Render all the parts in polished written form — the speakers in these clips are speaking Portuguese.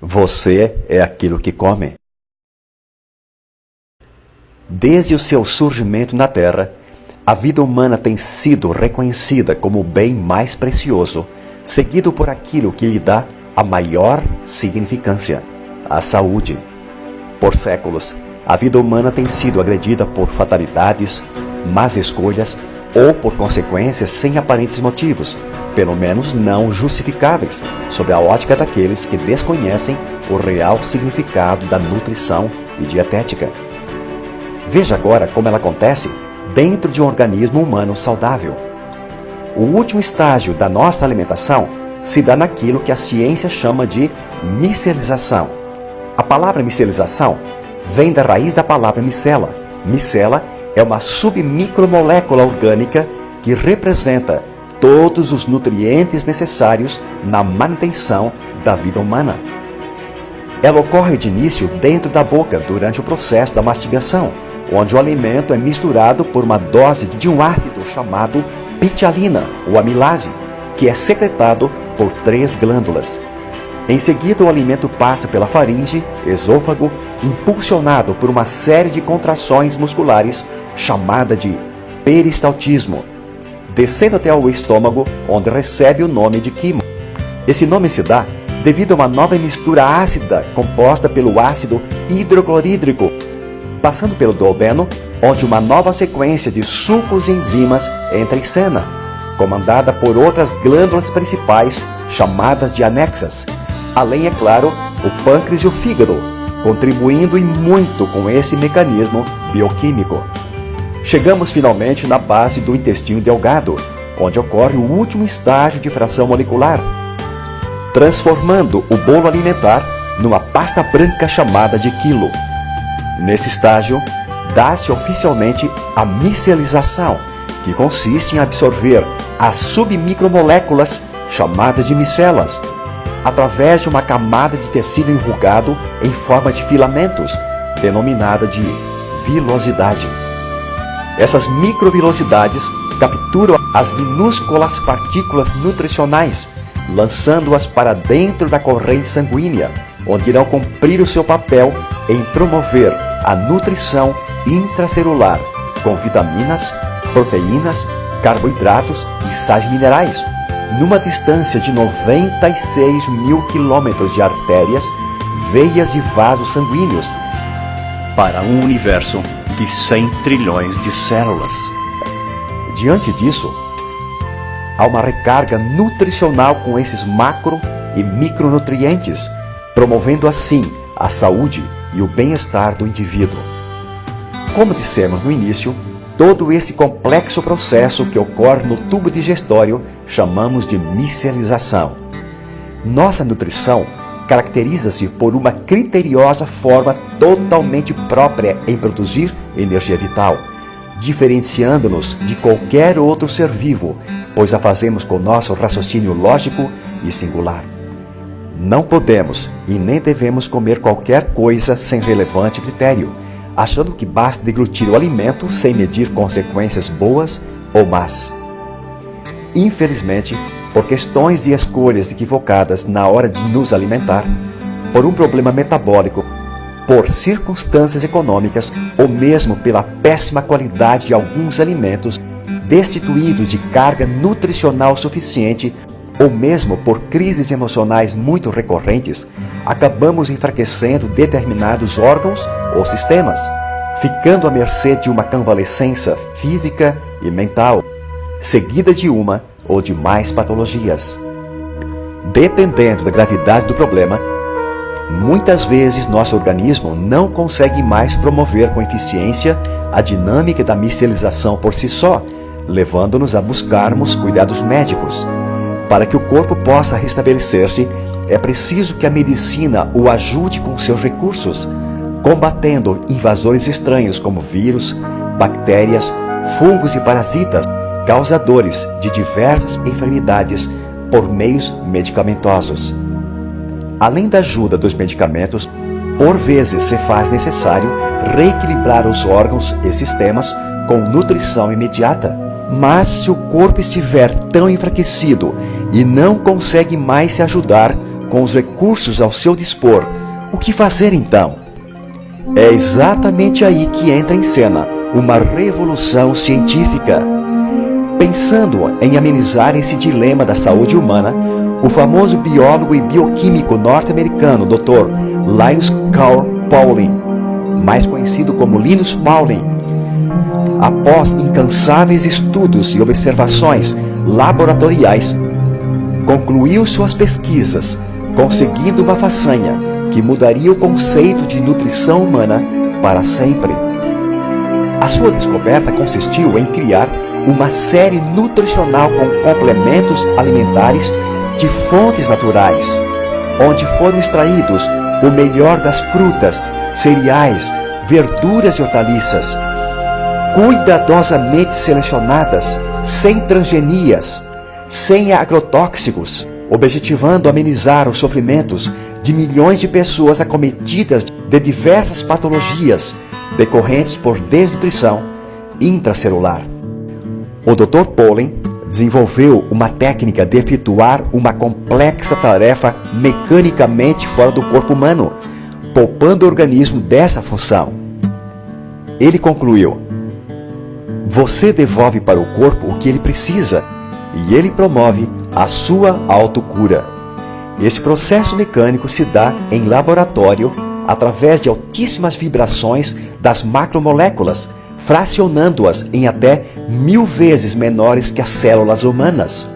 Você é aquilo que come. Desde o seu surgimento na Terra, a vida humana tem sido reconhecida como o bem mais precioso, seguido por aquilo que lhe dá a maior significância, a saúde. Por séculos, a vida humana tem sido agredida por fatalidades, más escolhas ou por consequências sem aparentes motivos, pelo menos não justificáveis, sob a ótica daqueles que desconhecem o real significado da nutrição e dietética. Veja agora como ela acontece dentro de um organismo humano saudável. O último estágio da nossa alimentação se dá naquilo que a ciência chama de micelização. A palavra micelização vem da raiz da palavra micela. Micela é uma submicromolécula orgânica que representa todos os nutrientes necessários na manutenção da vida humana. Ela ocorre de início dentro da boca durante o processo da mastigação, onde o alimento é misturado por uma dose de um ácido chamado pitialina ou amilase, que é secretado por 3 glândulas. Em seguida, o alimento passa pela faringe, esôfago, impulsionado por uma série de contrações musculares chamada de peristaltismo, descendo até o estômago, onde recebe o nome de quimo. Esse nome se dá devido a uma nova mistura ácida composta pelo ácido hidroclorídrico, passando pelo duodeno, onde uma nova sequência de sucos e enzimas entra em cena, comandada por outras glândulas principais chamadas de anexas, além, é claro, o pâncreas e o fígado, contribuindo e muito com esse mecanismo bioquímico. Chegamos finalmente na base do intestino delgado, onde ocorre o último estágio de fração molecular, transformando o bolo alimentar numa pasta branca chamada de quilo. Nesse estágio, dá-se oficialmente a micelização, que consiste em absorver as submicromoléculas chamadas de micelas, através de uma camada de tecido enrugado em forma de filamentos, denominada de vilosidade. Essas microvilosidades capturam as minúsculas partículas nutricionais, lançando-as para dentro da corrente sanguínea, onde irão cumprir o seu papel em promover a nutrição intracelular, com vitaminas, proteínas, carboidratos e sais minerais, numa distância de 96 mil quilômetros de artérias, veias e vasos sanguíneos, para um universo de 100 trilhões de células. Diante disso, há uma recarga nutricional com esses macro e micronutrientes, promovendo assim a saúde e o bem-estar do indivíduo. Como dissemos no início, todo esse complexo processo que ocorre no tubo digestório chamamos de micelização. Nossa nutrição caracteriza-se por uma criteriosa forma totalmente própria em produzir energia vital, diferenciando-nos de qualquer outro ser vivo, pois a fazemos com nosso raciocínio lógico e singular. Não podemos e nem devemos comer qualquer coisa sem relevante critério, achando que basta deglutir o alimento sem medir consequências boas ou más. Infelizmente, por questões de escolhas equivocadas na hora de nos alimentar, por um problema metabólico, por circunstâncias econômicas ou mesmo pela péssima qualidade de alguns alimentos, destituídos de carga nutricional suficiente, ou mesmo por crises emocionais muito recorrentes, acabamos enfraquecendo determinados órgãos ou sistemas, ficando à mercê de uma convalescença física e mental, seguida de uma ou de mais patologias. Dependendo da gravidade do problema, muitas vezes nosso organismo não consegue mais promover com eficiência a dinâmica da micelização por si só, levando-nos a buscarmos cuidados médicos. Para que o corpo possa restabelecer-se, é preciso que a medicina o ajude com seus recursos, combatendo invasores estranhos como vírus, bactérias, fungos e parasitas, causadores de diversas enfermidades por meios medicamentosos. Além da ajuda dos medicamentos, por vezes se faz necessário reequilibrar os órgãos e sistemas com nutrição imediata. Mas se o corpo estiver tão enfraquecido e não consegue mais se ajudar com os recursos ao seu dispor, o que fazer então? É exatamente aí que entra em cena uma revolução científica. Pensando em amenizar esse dilema da saúde humana, o famoso biólogo e bioquímico norte-americano Dr. Linus Carl Pauling, mais conhecido como Linus Pauling, após incansáveis estudos e observações laboratoriais, concluiu suas pesquisas, conseguindo uma façanha que mudaria o conceito de nutrição humana para sempre. A sua descoberta consistiu em criar uma série nutricional com complementos alimentares de fontes naturais, onde foram extraídos o melhor das frutas, cereais, verduras e hortaliças, cuidadosamente selecionadas, sem transgenias, sem agrotóxicos, objetivando amenizar os sofrimentos de milhões de pessoas acometidas de diversas patologias decorrentes por desnutrição intracelular. O Dr. Pauling desenvolveu uma técnica de efetuar uma complexa tarefa mecanicamente fora do corpo humano, poupando o organismo dessa função. Ele concluiu: você devolve para o corpo o que ele precisa e ele promove a sua autocura. Esse processo mecânico se dá em laboratório através de altíssimas vibrações das macromoléculas, fracionando-as em até 1000 vezes menores que as células humanas.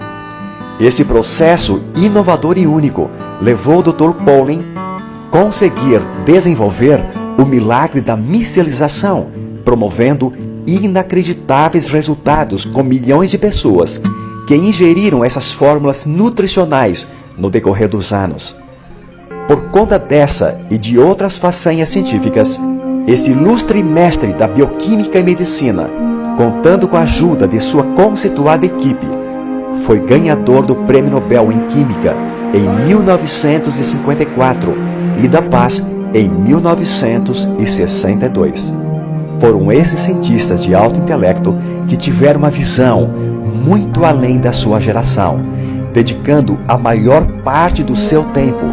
Esse processo inovador e único levou o Dr. Pauling a conseguir desenvolver o milagre da micelização, promovendo inacreditáveis resultados com milhões de pessoas que ingeriram essas fórmulas nutricionais no decorrer dos anos. Por conta dessa e de outras façanhas científicas, esse ilustre mestre da bioquímica e medicina, contando com a ajuda de sua conceituada equipe, foi ganhador do Prêmio Nobel em Química em 1954 e da Paz em 1962. Foram esses cientistas de alto intelecto que tiveram uma visão muito além da sua geração, dedicando a maior parte do seu tempo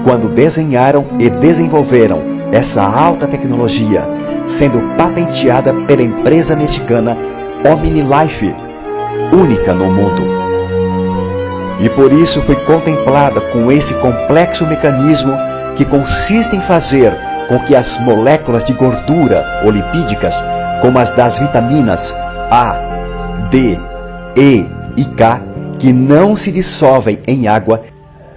quando desenharam e desenvolveram essa alta tecnologia, sendo patenteada pela empresa mexicana OmniLife, única no mundo. E por isso foi contemplada com esse complexo mecanismo que consiste em fazer com que as moléculas de gordura ou lipídicas, como as das vitaminas A, D, E e K, que não se dissolvem em água,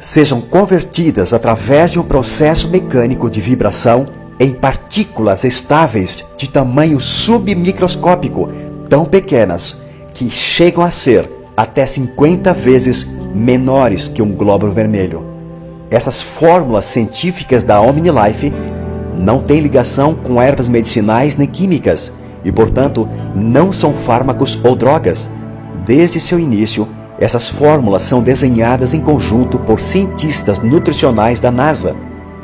sejam convertidas através de um processo mecânico de vibração em partículas estáveis de tamanho submicroscópico, tão pequenas que chegam a ser até 50 vezes menores que um glóbulo vermelho. Essas fórmulas científicas da OmniLife não têm ligação com ervas medicinais nem químicas e, portanto, não são fármacos ou drogas. Desde seu início, essas fórmulas são desenhadas em conjunto por cientistas nutricionais da NASA,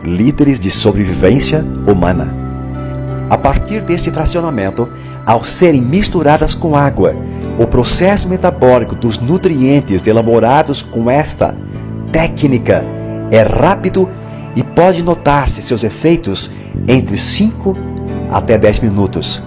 líderes de sobrevivência humana. A partir deste fracionamento, ao serem misturadas com água, o processo metabólico dos nutrientes elaborados com esta técnica é rápido e pode notar-se seus efeitos entre 5 até 10 minutos.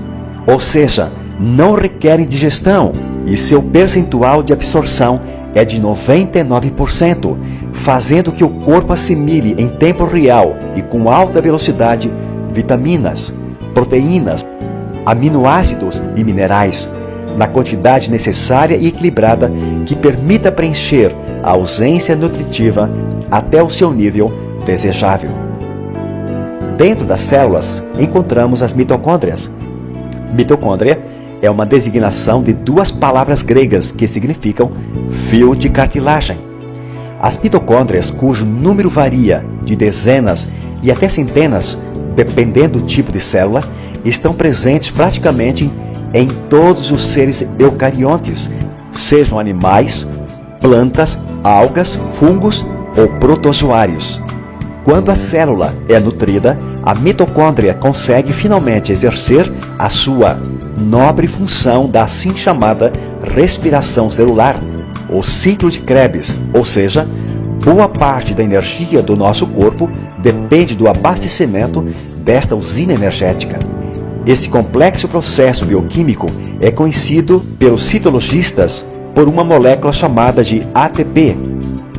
Ou seja, não requerem digestão e seu percentual de absorção é de 99%, fazendo que o corpo assimile em tempo real e com alta velocidade vitaminas, proteínas, aminoácidos e minerais, na quantidade necessária e equilibrada que permita preencher a ausência nutritiva até o seu nível desejável. Dentro das células encontramos as mitocôndrias. Mitocôndria é uma designação de duas palavras gregas que significam fio de cartilagem. As mitocôndrias, cujo número varia de dezenas e até centenas, dependendo do tipo de célula, estão presentes praticamente em todos os seres eucariontes, sejam animais, plantas, algas, fungos ou protozoários. Quando a célula é nutrida, a mitocôndria consegue finalmente exercer a sua nobre função da assim chamada respiração celular, o ciclo de Krebs, ou seja, Boa parte da energia do nosso corpo depende do abastecimento desta usina energética. Esse complexo processo bioquímico é conhecido pelos citologistas por uma molécula chamada de ATP,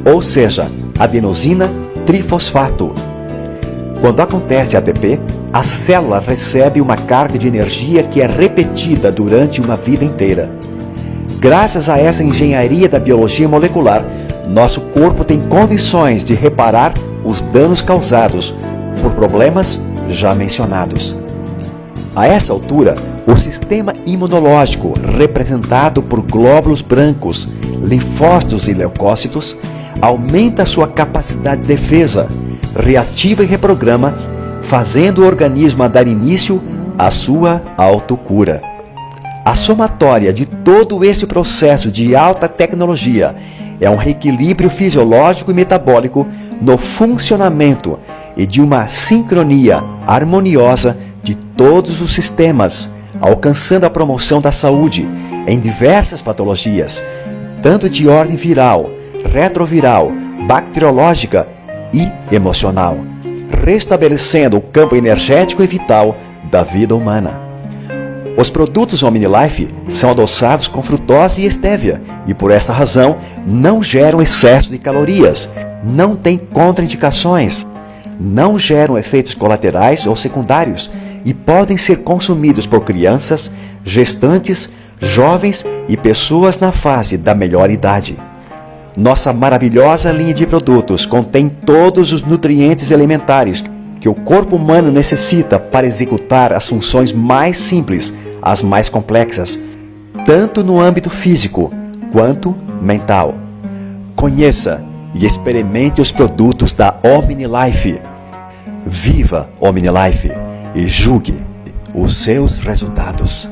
ou seja, adenosina trifosfato. Quando acontece ATP, a célula recebe uma carga de energia que é repetida durante uma vida inteira. Graças a essa engenharia da biologia molecular, nosso corpo tem condições de reparar os danos causados por problemas já mencionados. A essa altura, o sistema imunológico, representado por glóbulos brancos, linfócitos e leucócitos, aumenta sua capacidade de defesa, reativa e reprograma, fazendo o organismo dar início à sua autocura. A somatória de todo esse processo de alta tecnologia é um reequilíbrio fisiológico e metabólico no funcionamento e de uma sincronia harmoniosa de todos os sistemas, alcançando a promoção da saúde em diversas patologias, tanto de ordem viral, retroviral, bacteriológica e emocional, restabelecendo o campo energético e vital da vida humana. Os produtos OmniLife são adoçados com frutose e estévia e, por esta razão, não geram excesso de calorias, não têm contraindicações, não geram efeitos colaterais ou secundários e podem ser consumidos por crianças, gestantes, jovens e pessoas na fase da melhor idade. Nossa maravilhosa linha de produtos contém todos os nutrientes elementares que o corpo humano necessita para executar as funções mais simples às mais complexas, tanto no âmbito físico quanto mental. Conheça e experimente os produtos da OmniLife. Viva OmniLife e julgue os seus resultados.